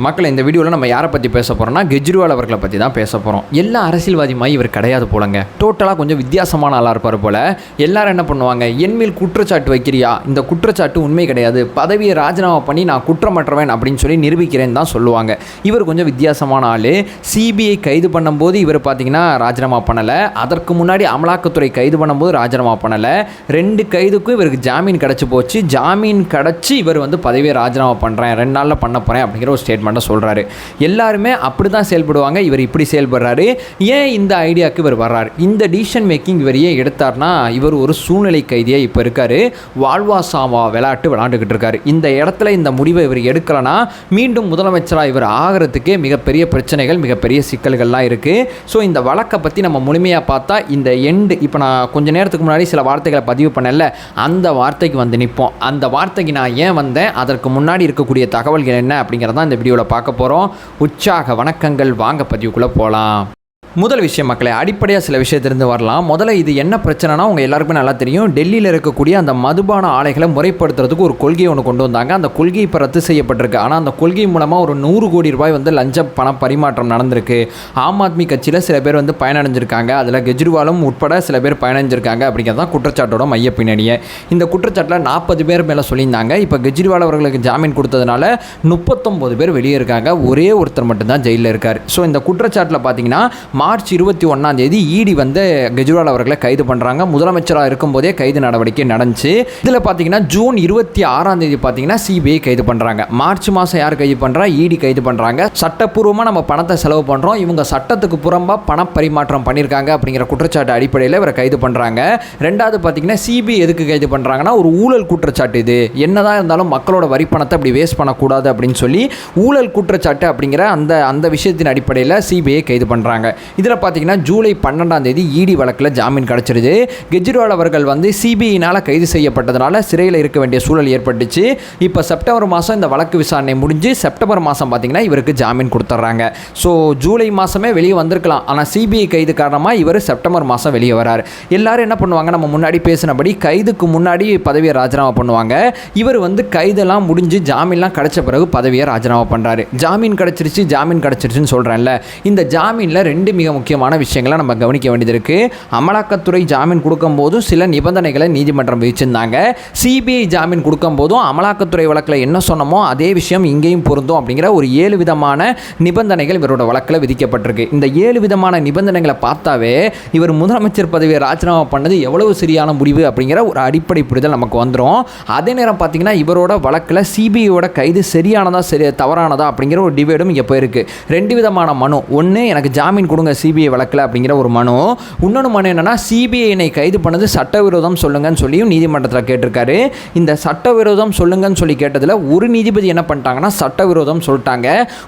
மக்கள் இந்த வீடியோவில் நம்ம யாரை பற்றி பேச போகிறோம்னா கெஜ்ரிவால் அவர்களை பற்றி தான் பேச போகிறோம். எல்லா அரசியல்வாதியுமாய் இவர் கிடையாது போலங்க. டோட்டலாக கொஞ்சம் வித்தியாசமான ஆளாக இருப்பார் போல். எல்லாரும் என்ன பண்ணுவாங்க, என்மேல் குற்றச்சாட்டு வைக்கிறியா, இந்த குற்றச்சாட்டு உண்மை கிடையாது, பதவியை ராஜினாமா பண்ணி நான் குற்றமற்றவன் அப்படின்னு சொல்லி நிரூபிக்கிறேன்னு தான் சொல்லுவாங்க. இவர் கொஞ்சம் வித்தியாசமான ஆள். சிபிஐ கைது பண்ணும்போது இவர் பார்த்தீங்கன்னா ராஜினாமா பண்ணலை. அதற்கு முன்னாடி அமலாக்கத்துறை கைது பண்ணும்போது ராஜினாமா பண்ணலை. 2 கைதுக்கும் இவருக்கு ஜாமீன் கிடச்சி போச்சு. ஜாமீன் கிடச்சி இவர் பதவியை ராஜினாமா பண்ணுறேன், 2 நாளில் பண்ண போகிறேன் அப்படிங்கிற ஒரு ஸ்டேட்மெண்ட் சொல்றாரு. எல்லாருமே அப்படி தான் செயல்படுவாங்க. இவர் இப்படி செயல்படுறாரு. ஏன் இந்த ஐடியாவுக்கு இவர் வர்றாரு, இந்த டிசிஷன் மேக்கிங் இவர் ஏன் எடுத்தார்னா, இவர் ஒரு சூழ்நிலை கைதியாக இப்போ இருக்காரு. வாழ்வாசாவா விளையாண்டுக்கிட்டு இருக்காரு. இந்த இடத்துல இந்த முடிவை இவர் எடுக்கலனா மீண்டும் முதலமைச்சராக இவர் ஆகிறதுக்கே மிகப்பெரிய பிரச்சனைகள், மிகப்பெரிய சிக்கல்கள்லாம் இருக்குது. ஸோ இந்த வழக்கை பற்றி நம்ம முழுமையாக பார்த்தா இந்த எண்டு, இப்போ நான் கொஞ்சம் நேரத்துக்கு முன்னாடி சில வார்த்தைகளை பதிவு பண்ணல, அந்த வார்த்தைக்கு நிற்போம். அந்த வார்த்தைக்கு நான் ஏன் வந்தேன், அதற்கு முன்னாடி இருக்கக்கூடிய தகவல்கள் என்ன அப்படிங்கிறதான் இந்த வீடியோவில் பார்க்க போகிறோம். உற்சாக வணக்கங்கள். வாங்க பதிவுக்குள்ளே போகலாம். முதல் விஷயம் மக்களே, அடிப்படையாக சில விஷயத்திலிருந்து வரலாம். முதல்ல இது என்ன பிரச்சனைனா, உங்கள் எல்லாருக்குமே நல்லா தெரியும். டெல்லியில் இருக்கக்கூடிய அந்த மதுபான ஆலைகளை முறைப்படுத்துறதுக்கு ஒரு கொள்கையை ஒன்று கொண்டு வந்தாங்க. அந்த கொள்கை இப்போ ரத்து செய்யப்பட்டிருக்கு. ஆனால் அந்த கொள்கை மூலமாக ஒரு 100 கோடி ரூபாய் லஞ்ச பண பரிமாற்றம் நடந்திருக்கு. ஆம் ஆத்மி கட்சியில் சில பேர் பயனடைஞ்சிருக்காங்க. அதில் கெஜ்ரிவாலும் உட்பட சில பேர் பயனடைஞ்சிருக்காங்க அப்படிங்கிறது தான் குற்றச்சாட்டோட மைய பின்னணியே. இந்த குற்றச்சாட்டில் 40 பேர் மேலே சொல்லியிருந்தாங்க. இப்போ கெஜ்ரிவால் அவர்களுக்கு ஜாமீன் கொடுத்ததுனால 39 பேர் வெளியே இருக்காங்க. ஒரே ஒருத்தர் மட்டும்தான் ஜெயிலில் இருக்கார். ஸோ இந்த குற்றச்சாட்டில் பார்த்தீங்கன்னா மார்ச் 21 ஈடி கெஜ்ரிவால் அவர்களை கைது பண்ணுறாங்க. முதலமைச்சராக இருக்கும்போதே கைது நடவடிக்கை நடந்துச்சு. இதில் பார்த்தீங்கன்னா ஜூன் 26 பார்த்தீங்கன்னா சிபிஐ கைது பண்ணுறாங்க. மார்ச் மாதம் யார் கைது பண்ணுறா, ஈடி கைது பண்ணுறாங்க. சட்டப்பூர்வமாக நம்ம பணத்தை செலவு பண்ணுறோம், இவங்க சட்டத்துக்கு புறம்பாக பண பரிமாற்றம் பண்ணியிருக்காங்க அப்படிங்கிற குற்றச்சாட்டு அடிப்படையில் இவரை கைது பண்ணுறாங்க. ரெண்டாவது பார்த்தீங்கன்னா சிபிஐ எதுக்கு கைது பண்ணுறாங்கன்னா, ஒரு ஊழல் குற்றச்சாட்டு. இது என்னதான் இருந்தாலும் மக்களோட வரி பணத்தை அப்படி வேஸ்ட் பண்ணக்கூடாது அப்படின்னு சொல்லி ஊழல் குற்றச்சாட்டு அப்படிங்கிற அந்த விஷயத்தின் அடிப்படையில் சிபிஐ கைது பண்ணுறாங்க. இதில் பார்த்தீங்கன்னா ஜூலை 12 ஈடி வழக்கில் ஜாமீன் கிடச்சிருது. கெஜ்ரிவால் அவர்கள் சிபிஐனால் கைது செய்யப்பட்டதுனால சிறையில் இருக்க வேண்டிய சூழல் ஏற்பட்டுச்சு. இப்போ செப்டம்பர் மாதம் இந்த வழக்கு விசாரணை முடிஞ்சு செப்டம்பர் மாதம் பார்த்தீங்கன்னா இவருக்கு ஜாமீன் கொடுத்துட்றாங்க. ஸோ ஜூலை மாதமே வெளியே வந்திருக்கலாம். ஆனால் சிபிஐ கைது காரணமாக இவர் செப்டம்பர் மாதம் வெளியே வரார். எல்லாரும் என்ன பண்ணுவாங்க, நம்ம முன்னாடி பேசினபடி கைதுக்கு முன்னாடி பதவியை ராஜினாமா பண்ணுவாங்க. இவர் கைதெல்லாம் முடிஞ்சு ஜாமீன்லாம் கிடைச்ச பிறகு பதவியை ராஜினாமா பண்ணுறாரு. ஜாமீன் கிடச்சிருச்சுன்னு சொல்கிறேன்ல, இந்த ஜாமீனில் 2 மிக முக்கியமான விஷயங்களை நம்ம கவனிக்க வேண்டியது இருக்குது. அமலாக்கத்துறை ஜாமீன் கொடுக்கும்போது சில நிபந்தனைகளை நீதிமன்றம் விதிச்சிருந்தாங்க. சிபிஐ ஜாமீன் கொடுக்கும்போதும் அமலாக்கத்துறை வழக்கில் என்ன சொன்னமோ அதே விஷயம் இங்கேயும் பொருந்தும் அப்படிங்கிற ஒரு 7 விதமான நிபந்தனைகள் இவரோட வழக்கில் விதிக்கப்பட்டிருக்கு. இந்த 7 விதமான நிபந்தனைகளை பார்த்தாவே இவர் முதலமைச்சர் பதவியை ராஜினாமா பண்ணது எவ்வளவு சரியான முடிவு அப்படிங்கிற ஒரு அடிப்படை புரிதல் நமக்கு வந்துடும். அதே நேரம் பார்த்தீங்கன்னா இவரோட வழக்கில் சிபிஐயோட கைது சரியானதா தவறானதா அப்படிங்கிற ஒரு டிபேடும் இங்கே போயிருக்கு. 2 விதமான மனு. ஒன்று, எனக்கு ஜாமீன் கொடுங்க சிபிஐ வழக்கில் அப்படிங்கிற ஒரு மனு. இன்னொன்று மனு என்னன்னா, சிபிஐ கைது பண்ணது சட்டவிரோதம் சொல்லுங்கன்னு சொல்லியும் நீதிமன்றத்தில் கேட்டிருக்காரு. இந்த சட்டவிரோதம் சொல்லுங்கன்னு சொல்லி கேட்டதில் ஒரு நீதிபதி என்ன பண்ணிட்டாங்கன்னா சட்டவிரோதம் சொல்லிட்டாங்க.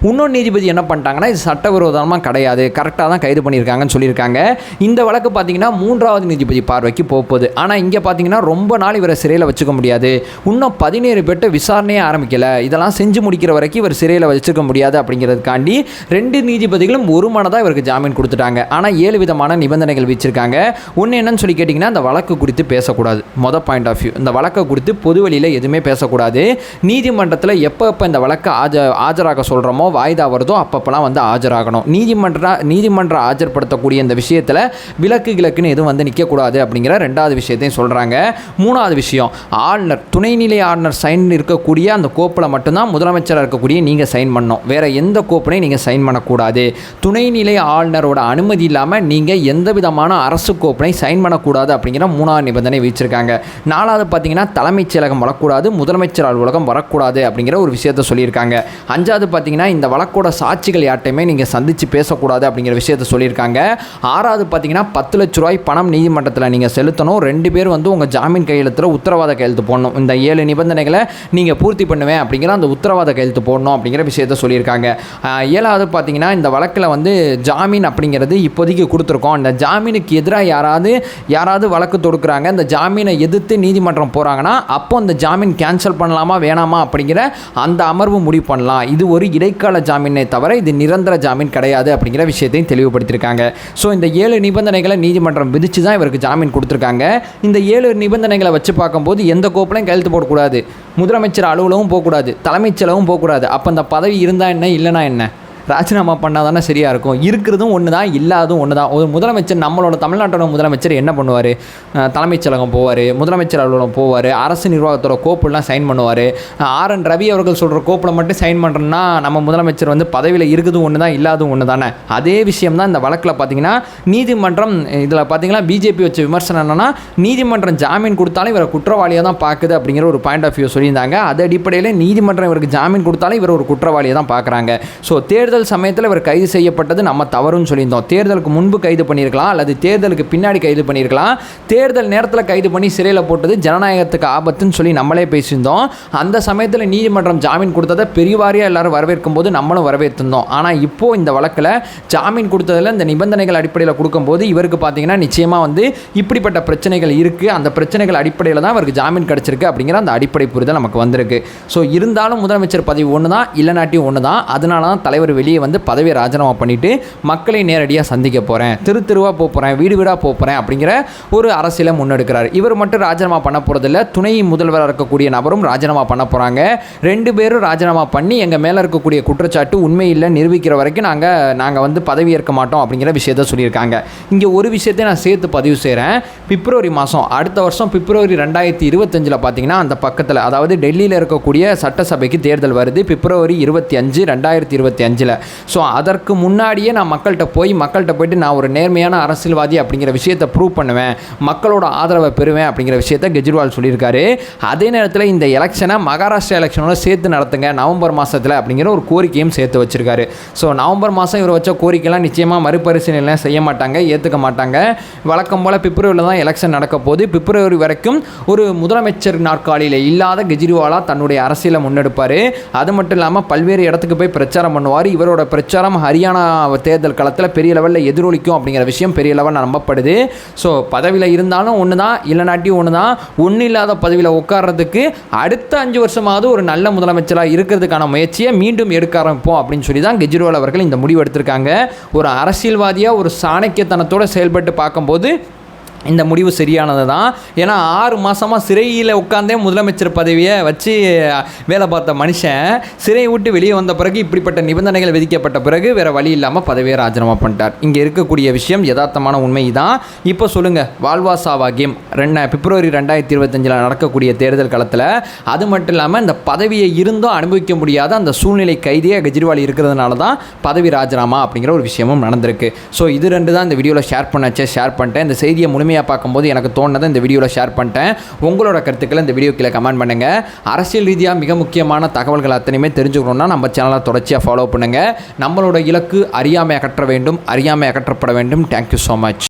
இன்னொரு நீதிபதி என்ன பண்ணிட்டாங்கன்னா இது சட்டவிரோதமாக கிடையாது, கரெக்டாக தான் கைது பண்ணியிருக்காங்கன்னு சொல்லியிருக்காங்க. இந்த வழக்கு பார்த்தீங்கன்னா 3வது நீதிபதி பார்வைக்கு போகுது. ஆனால் இங்கே பார்த்தீங்கன்னா ரொம்ப நாள் இவரை சிறையில் வச்சுக்க முடியாது. இன்னும் 17 பேர்ட்ட விசாரணையே ஆரம்பிக்கல. இதெல்லாம் செஞ்சு முடிக்கிற வரைக்கும் இவர் சிறையில் வச்சுக்க முடியாது அப்படிங்கிறதுக்காண்டி 2 நீதிபதிகளும் ஒரு மனதாக இவருக்கு ஜாமீன் கொடுத்துட்டாங்க. ஆனால் 7 விதமான நிபந்தனைகள் வச்சிருக்காங்க. ஒன்று என்னன்னு சொல்லி கேட்டிங்கன்னா, இந்த வழக்கு குறித்து பேசக்கூடாது. மொதல் பாயிண்ட் ஆஃப் வியூ, இந்த வழக்கை குறித்து பொது வழியில் எதுவுமே பேசக்கூடாது. நீதிமன்றத்தில் எப்போ இந்த வழக்கை ஆஜராக சொல்கிறோமோ, வாய்தா வருதோ அப்பப்பெல்லாம் ஆஜராகணும். நீதிமன்ற ஆஜர்படுத்தக்கூடிய இந்த விஷயத்தில் விலக்குன்னு எதுவும் நிற்கக்கூடாது அப்படிங்கிற 2வது விஷயத்தையும் சொல்கிறாங்க. 3வது விஷயம், ஆளுநர், துணைநிலை ஆளுநர் சைன் இருக்கக்கூடிய அந்த கோப்பில் மட்டும்தான் முதலமைச்சராக இருக்கக்கூடிய நீங்கள் சைன் பண்ணணும். வேறு எந்த கோப்பினையும் நீங்கள் சைன் பண்ணக்கூடாது. துணைநிலை ஆளுநரோட அனுமதி இல்லாமல் நீங்கள் எந்த விதமான அரசு கோப்பினை சைன் பண்ணக்கூடாது அப்படிங்கிற 3வது நிபந்தனை வச்சிருக்காங்க. 4வது பார்த்தீங்கன்னா தலைமைச் செயலகம் வரக்கூடாது, முதலமைச்சர் அலுவலகம் வரக்கூடாது அப்படிங்கிற ஒரு விஷயத்தை சொல்லியிருக்காங்க. 5வது பார்த்தீங்கன்னா இந்த வழக்கோட சாட்சிகள் யார்ட்டையுமே நீங்கள் சந்தித்து பேசக்கூடாது அப்படிங்கிற விஷயத்தை சொல்லியிருக்காங்க. 6வது பார்த்தீங்கன்னா 10 லட்ச ரூபாய் பணம் நீதிமன்றத்தில் நீங்கள் செலுத்தணும். 2 பேர் உங்கள் ஜாமீன் கையெழுத்தில் உத்தரவாத கையெழுத்து போடணும். இந்த 7 நிபந்தனைகளை நீங்கள் பூர்த்தி பண்ணுவேன் அப்படிங்கிற அந்த உத்தரவாத கையெழுத்து போடணும் அப்படிங்கிற விஷயத்தை சொல்லியிருக்காங்க. 7வது பார்த்தீங்கன்னா இந்த வழக்கில் ஜாமீன் அப்படிங்கிறது இப்போதைக்கு கொடுத்துருக்கோம். இந்த ஜாமீனுக்கு எதிராக யாராவது வழக்கு தொடுக்குறாங்க, இந்த ஜாமீனை எதிர்த்து நீதிமன்றம் போகிறாங்கன்னா அப்போ அந்த ஜாமீன் கேன்சல் பண்ணலாமா வேணாமா அப்படிங்கிற அந்த அமர்வு முடிவு பண்ணலாம். இது ஒரு இடைக்கால ஜாமீனை தவிர இது நிரந்தர ஜாமீன் கிடையாது அப்படிங்கிற விஷயத்தையும் தெளிவுபடுத்தியிருக்காங்க. ஸோ இந்த 7 நிபந்தனைகளை நீதிமன்றம் விதித்து தான் இவருக்கு ஜாமீன் கொடுத்துருக்காங்க. இந்த 7 நிபந்தனைகளை வச்சு பார்க்கும்போது எந்த கோப்பிலையும் கையெழுத்து போடக்கூடாது, முதலமைச்சர் அலுவலகம் போகக்கூடாது, தலைமைச் செயலகம் போகக்கூடாது. அப்போ அந்த பதவி இருந்தால் என்ன, இல்லைனா என்ன? ராஜினாமா பண்ணால் தானே சரியாக இருக்கும். இருக்கிறதும் ஒன்று தான், இல்லாததும் ஒன்று தான். ஒரு முதலமைச்சர், நம்மளோட தமிழ்நாட்டோட முதலமைச்சர் என்ன பண்ணுவார்? தலைமைச் செயலகம் போவார், முதலமைச்சர் அலுவலகம் போவார், அரசு நிர்வாகத்தோட கோப்புலாம் சைன் பண்ணுவார். RN ரவி அவர்கள் சொல்கிற கோப்பில் மட்டும் சைன் பண்ணுறோன்னா நம்ம முதலமைச்சர் வந்து பதவியில் இருக்குதும் ஒன்று தான், இல்லாதும் ஒன்று தானே. அதே விஷயம் தான் இந்த வழக்கில் பார்த்தீங்கன்னா நீதிமன்றம் இதில் பார்த்தீங்கன்னா பிஜேபி வச்ச விமர்சனம் என்னென்னா, நீதிமன்றம் ஜாமீன் கொடுத்தாலும் இவரை குற்றவாளியாக தான் பார்க்குது அப்படிங்கிற ஒரு பாயிண்ட் ஆஃப் வியூ சொல்லியிருந்தாங்க. அது அடிப்படையில் நீதிமன்றம் இவருக்கு ஜாமீன் கொடுத்தாலும் இவர் ஒரு குற்றவாளியை தான் பார்க்குறாங்க. ஸோ தேர்தல் சமயத்தில் இவர் கைது செய்யப்பட்டது நம்ம தவறுன்னு சொல்லியிருந்தோம். தேர்தலுக்கு முன்பு கைது பண்ணியிருக்கலாம், அல்லது தேர்தலுக்கு பின்னாடி கைது பண்ணியிருக்கலாம். தேர்தல் நேரத்தில் கைது பண்ணி சிறையில் போட்டது ஜனநாயகத்துக்கு ஆபத்துன்னு சொல்லி நம்மளே பேசியிருந்தோம். அந்த சமயத்தில் நீதிமன்றம் ஜாமீன் கொடுத்ததை பெரியவாரியாக எல்லாரும் வரவேற்கும் போது நம்மளும் வரவேற்றிருந்தோம். ஆனால் இப்போது இந்த வழக்கில் ஜாமீன் கொடுத்ததில் இந்த நிபந்தனைகள் அடிப்படையில் கொடுக்கும்போது இவருக்கு பார்த்தீங்கன்னா நிச்சயமாக வந்து இப்படிப்பட்ட பிரச்சனைகள் இருக்குது. அந்த பிரச்சனைகள் அடிப்படையில் தான் இவருக்கு ஜாமீன் கிடச்சிருக்கு அப்படிங்கிற அந்த அடிப்படை புரிதல் நமக்கு வந்திருக்கு. ஸோ இருந்தாலும் முதலமைச்சர் பதவி ஒன்று தான், இல்லைனாட்டியும் ஒன்று தான். அதனால தான் தலைவர் வெளியே வந்து பதவியை ராஜினாமா பண்ணிவிட்டு மக்களை நேரடியாக சந்திக்க போகிறேன், தெருவாக போகிறேன், வீடு வீடாக போகிறேன் அப்படிங்கிற ஒரு அரசியலை முன்னெடுக்கிறார். இவர் மட்டும் ராஜினாமா பண்ண போகிறதில்ல, துணை முதல்வராக இருக்கக்கூடிய நபரும் ராஜினாமா பண்ண போகிறாங்க. 2 பேரும் ராஜினாமா பண்ணி எங்கள் மேலே இருக்கக்கூடிய குற்றச்சாட்டு உண்மை இல்லை நிரூபிக்கிற வரைக்கும் நாங்கள் வந்து பதவி ஏற்க மாட்டோம் அப்படிங்கிற விஷயத்த சொல்லியிருக்காங்க. இங்கே ஒரு விஷயத்தை நான் சேர்த்து பதிவு செய்கிறேன். பிப்ரவரி மாதம், அடுத்த வருஷம் பிப்ரவரி 2025 பார்த்தீங்கன்னா அந்த பக்கத்தில், அதாவது டெல்லியில் இருக்கக்கூடிய சட்டசபைக்கு தேர்தல் வருது பிப்ரவரி 25, 2025. ஸோ அதற்கு முன்னாடியே நான் மக்கள்கிட்ட போயிட்டு நான் ஒரு நேர்மையான அரசியல்வாதி அப்படிங்கிற விஷயத்தை ப்ரூவ் பண்ணுவேன், மக்களோட ஆதரவை பெறுவேன் அப்படிங்கிற விஷயத்தை கெஜ்ரிவால் சொல்லியிருக்காரு. அதே நேரத்தில் இந்த எலெக்ஷனை மகாராஷ்டிரா எலெக்ஷனோட சேர்த்து நடத்துங்க நவம்பர் மாதத்தில் அப்படிங்கிற ஒரு கோரிக்கையும் சேர்த்து வச்சிருக்காரு. ஸோ நவம்பர் மாதம் இவர் வச்ச கோரிக்கைலாம் நிச்சயமாக மறுபரிசீலனை செய்ய மாட்டாங்க, ஏற்றுக்க மாட்டாங்க. வழக்கம் போல் பிப்ரவரியில் தான் எலெக்ஷன் நடக்க போது. பிப்ரவரி வரைக்கும் ஒரு முதலமைச்சர் நாற்காலியில் இல்லாத கெஜ்ரிவாலாக தன்னுடைய அரசியலை முன்னெடுப்பார். அது மட்டும் இல்லாமல் பல்வேறு இடத்துக்கு போய் பிரச்சாரம் பண்ணுவார். இவரோட பிரச்சாரம் ஹரியானா தேர்தல் களத்தில் பெரிய லெவலில் எதிரொலிக்கும் அப்படிங்கிற விஷயம் பெரிய லெவலில் நம்பப்படுது. ஸோ பதவியில் இருந்தாலும் ஒன்று தான், இல்லைனாட்டியும் ஒன்று தான். ஒன்றும் இல்லாத பதவியில் உட்கார்றதுக்கு அடுத்த 5 வருஷமாவது ஒரு நல்ல முதலமைச்சராக இருக்கிறதுக்கான முயற்சியை மீண்டும் எடுக்க ஆரம்பிப்போம் அப்படின்னு சொல்லி தான் கெஜ்ரிவால் அவர்கள் இந்த முடிவு எடுத்திருக்காங்க. ஒரு அரசியல்வாதியாக ஒரு சாணக்கியத்தனத்தோடு செயல்பட்டு பார்க்கும்போது இந்த முடிவு சரியானது தான். ஏன்னா 6 மாதமாக சிறையில் உட்காந்தே முதலமைச்சர் பதவியை வச்சு வேலை பார்த்த மனுஷன் சிறையை விட்டு வெளியே வந்த பிறகு இப்படிப்பட்ட நிபந்தனைகள் விதிக்கப்பட்ட பிறகு வேறு வழி இல்லாமல் பதவியை ராஜினாமா பண்ணிட்டார். இங்கே இருக்கக்கூடிய விஷயம் யதார்த்தமான உண்மை தான். இப்போ சொல்லுங்கள், வாழ்வா சாவா கேம் பிப்ரவரி 2025 நடக்கக்கூடிய தேர்தல் களத்தில். அது மட்டும் இல்லாமல் இந்த பதவியை இருந்தும் அனுபவிக்க முடியாத அந்த சூழ்நிலை கைதியாக கெஜ்ரிவால் இருக்கிறதுனால தான் பதவி ராஜினாமா அப்படிங்கிற ஒரு விஷயமும் நடந்திருக்கு. ஸோ இது 2 தான் இந்த வீடியோவில் ஷேர் பண்ணிட்டேன். இந்த செய்தியை முழுமையாக பார்க்கும்போது எனக்கு தோணுனதை இந்த வீடியோவில் ஷேர் பண்ணிட்டேன். உங்களோட கருத்துக்களை இந்த வீடியோ கீழே கமெண்ட் பண்ணுங்கள். அரசியல் ரீதியாக மிக முக்கியமான தகவல்கள் அத்தனையுமே தெரிஞ்சுக்கணுன்னா நம்ம சேனலை தொடர்ச்சியாக ஃபாலோ பண்ணுங்கள். நம்மளோட இலக்கு அறியாமை அகற்ற வேண்டும், அறியாமை அகற்றப்பட வேண்டும். Thank you so much.